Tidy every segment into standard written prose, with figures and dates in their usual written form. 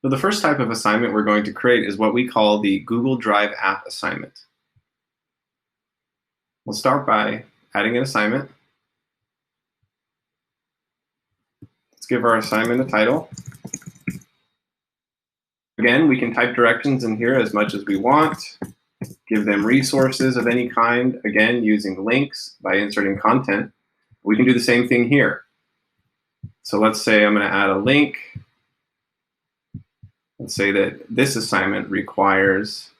So the first type of assignment we're going to create is what we call the Google Drive app assignment. We'll start by adding an assignment. Let's give our assignment a title. Again, we can type directions in here as much as we want, give them resources of any kind, again, using links by inserting content. We can do the same thing here. So let's say I'm going to add a link. Let's say that this assignment requires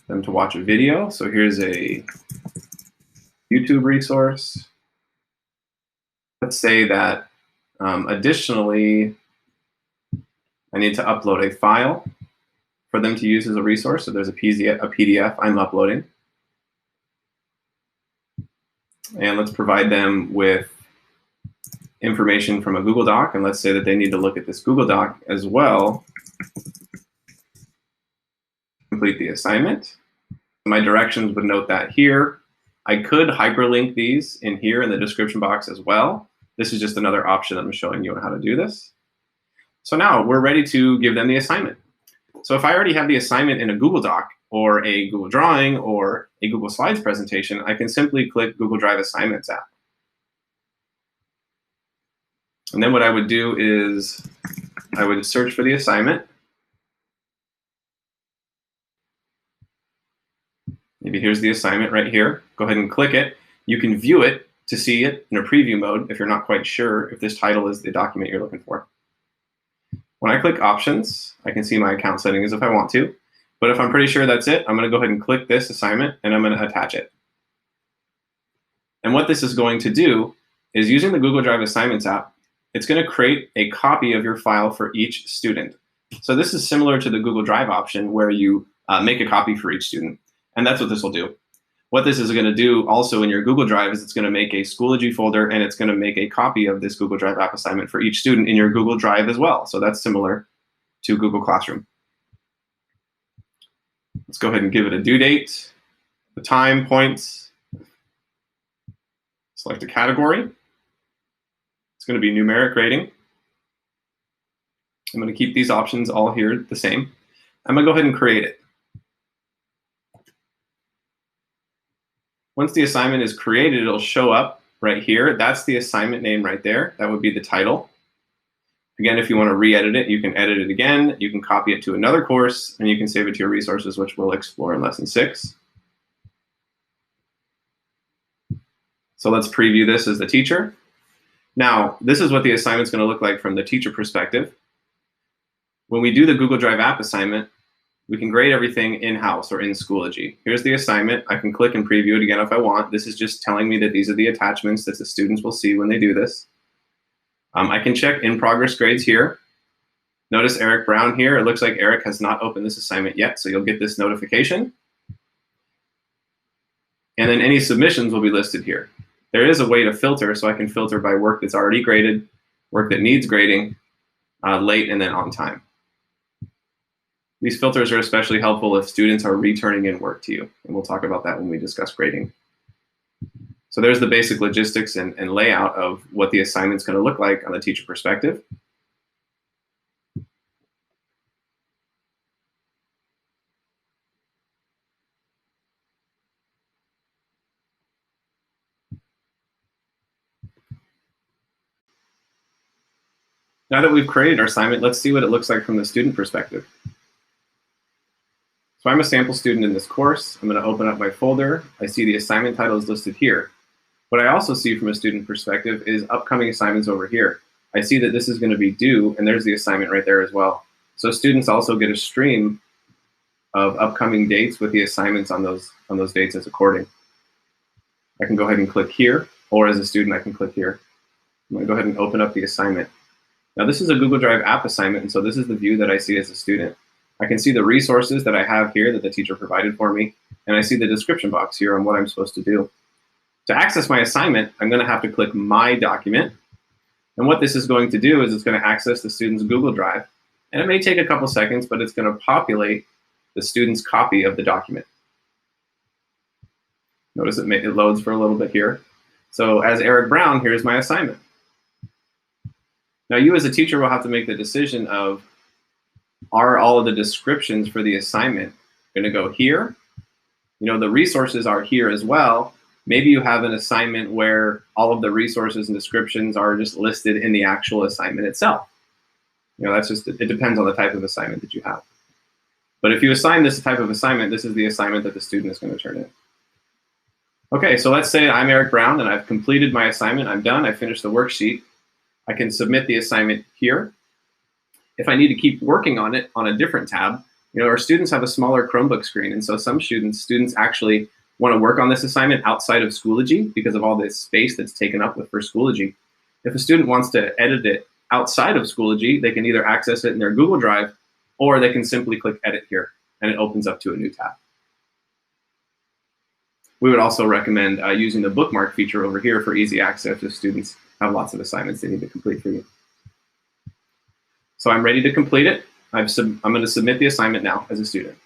them to watch a video. So here's a YouTube resource. Let's say that additionally, I need to upload a file for them to use as a resource. So there's a PDF I'm uploading. And let's provide them with information from a Google Doc. And let's say that they need to look at this Google Doc as well. Complete the assignment. My directions would note that here. I could hyperlink these in here in the description box as well. This is just another option I'm showing you on how to do this. So now we're ready to give them the assignment. So if I already have the assignment in a Google Doc or a Google Drawing or a Google Slides presentation, I can simply click Google Drive Assignments app. And then what I would do is I would search for the assignment. Maybe here's the assignment right here. Go ahead and click it. You can view it to see it in a preview mode if you're not quite sure if this title is the document you're looking for. When I click Options, I can see my account settings if I want to. But if I'm pretty sure that's it, I'm going to go ahead and click this assignment, and I'm going to attach it. And what this is going to do is, using the Google Drive Assignments app, it's going to create a copy of your file for each student. So this is similar to the Google Drive option where you make a copy for each student. And that's what this will do. What this is going to do also in your Google Drive is it's going to make a Schoology folder, and it's going to make a copy of this Google Drive app assignment for each student in your Google Drive as well. So that's similar to Google Classroom. Let's go ahead and give it a due date, the time, points, select a category. It's going to be numeric rating. I'm going to keep these options all here the same. I'm going to go ahead and create it. Once the assignment is created, it'll show up right here. That's the assignment name right there. That would be the title. Again, if you want to re-edit it, you can edit it again. You can copy it to another course, and you can save it to your resources, which we'll explore in Lesson 6. So let's preview this as the teacher. Now, this is what the assignment's going to look like from the teacher perspective. When we do the Google Drive app assignment, we can grade everything in-house or in Schoology. Here's the assignment. I can click and preview it again if I want. This is just telling me that these are the attachments that the students will see when they do this. I can check in-progress grades here. Notice Eric Brown here. It looks like Eric has not opened this assignment yet, so you'll get this notification. And then any submissions will be listed here. There is a way to filter, so I can filter by work that's already graded, work that needs grading, late, and then on time. These filters are especially helpful if students are returning in work to you, and we'll talk about that when we discuss grading. So there's the basic logistics and layout of what the assignment's going to look like on the teacher perspective. Now that we've created our assignment, let's see what it looks like from the student perspective. So I'm a sample student in this course. I'm going to open up my folder. I see the assignment title is listed here. What I also see from a student perspective is upcoming assignments over here. I see that this is going to be due, and there's the assignment right there as well. So students also get a stream of upcoming dates with the assignments on those dates as according. I can go ahead and click here, or as a student, I can click here. I'm going to go ahead and open up the assignment. Now this is a Google Drive app assignment, and so this is the view that I see as a student. I can see the resources that I have here that the teacher provided for me, and I see the description box here on what I'm supposed to do. To access my assignment, I'm going to have to click My Document. And what this is going to do is it's going to access the student's Google Drive. And it may take a couple seconds, but it's going to populate the student's copy of the document. Notice it loads for a little bit here. So as Eric Brown, here's my assignment. Now you as a teacher will have to make the decision of are all of the descriptions for the assignment going to go here? The resources are here as well. Maybe you have an assignment where all of the resources and descriptions are just listed in the actual assignment itself. It depends on the type of assignment that you have. But if you assign this type of assignment, this is the assignment that the student is going to turn in. Okay, so let's say I'm Eric Brown and I've completed my assignment. I'm done. I finished the worksheet. I can submit the assignment here. If I need to keep working on it on a different tab, our students have a smaller Chromebook screen, and so some students actually want to work on this assignment outside of Schoology because of all this space that's taken up for Schoology. If a student wants to edit it outside of Schoology, they can either access it in their Google Drive, or they can simply click Edit here, and it opens up to a new tab. We would also recommend using the bookmark feature over here for easy access if students have lots of assignments they need to complete for you. So I'm ready to complete it. I'm going to submit the assignment now as a student.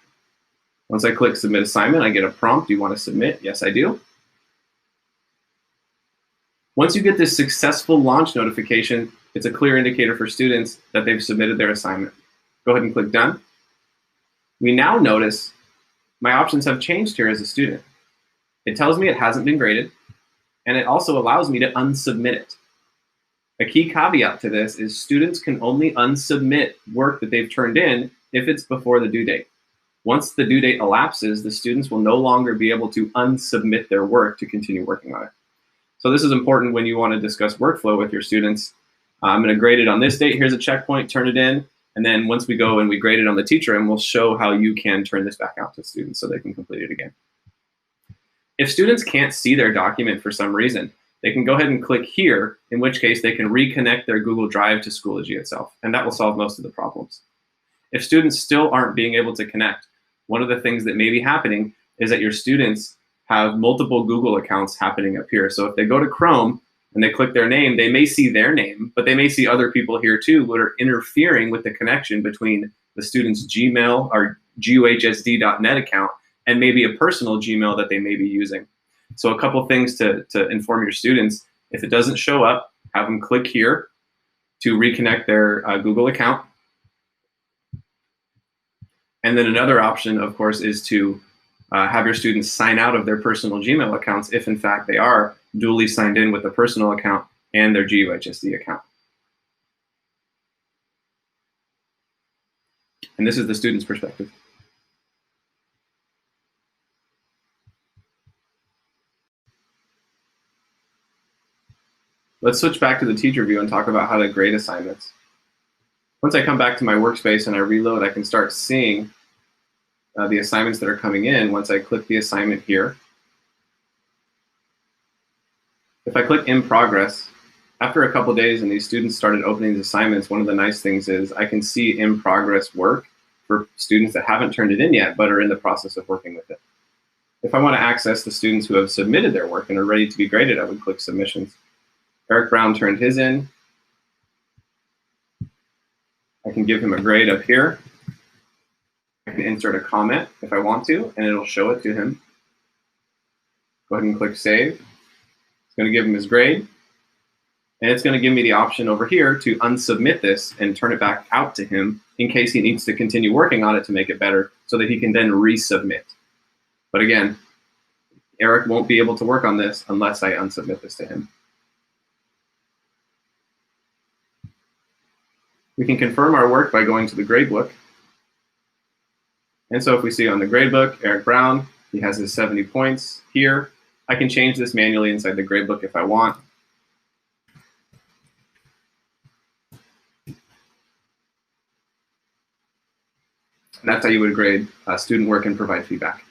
Once I click Submit Assignment, I get a prompt. Do you want to submit? Yes, I do. Once you get this successful launch notification, it's a clear indicator for students that they've submitted their assignment. Go ahead and click Done. We now notice my options have changed here as a student. It tells me it hasn't been graded, and it also allows me to unsubmit it. A key caveat to this is students can only unsubmit work that they've turned in if it's before the due date. Once the due date elapses, the students will no longer be able to unsubmit their work to continue working on it. So this is important when you want to discuss workflow with your students. I'm going to grade it on this date. Here's a checkpoint, turn it in. And then once we go and we grade it on the teacher, and we'll show how you can turn this back out to students so they can complete it again. If students can't see their document for some reason, they can go ahead and click here, in which case they can reconnect their Google Drive to Schoology itself, and that will solve most of the problems. If students still aren't being able to connect, one of the things that may be happening is that your students have multiple Google accounts happening up here. So if they go to Chrome and they click their name, they may see their name, but they may see other people here too that are interfering with the connection between the student's Gmail or guhsd.net account and maybe a personal Gmail that they may be using. So a couple things to inform your students: if it doesn't show up, have them click here to reconnect their Google account. And then another option, of course, is to have your students sign out of their personal Gmail accounts if in fact they are duly signed in with a personal account and their guhsd account. And this is the student's perspective. Let's switch back to the teacher view and talk about how to grade assignments. Once I come back to my workspace and I reload, I can start seeing the assignments that are coming in once I click the assignment here. If I click In Progress, after a couple days and these students started opening these assignments, one of the nice things is I can see in progress work for students that haven't turned it in yet but are in the process of working with it. If I want to access the students who have submitted their work and are ready to be graded, I would click Submissions. Eric Brown turned his in. I can give him a grade up here. I can insert a comment if I want to, and it'll show it to him. Go ahead and click Save. It's going to give him his grade. And it's going to give me the option over here to unsubmit this and turn it back out to him in case he needs to continue working on it to make it better so that he can then resubmit. But again, Eric won't be able to work on this unless I unsubmit this to him. We can confirm our work by going to the gradebook. And so if we see on the gradebook, Eric Brown, he has his 70 points here. I can change this manually inside the gradebook if I want. And that's how you would grade student work and provide feedback.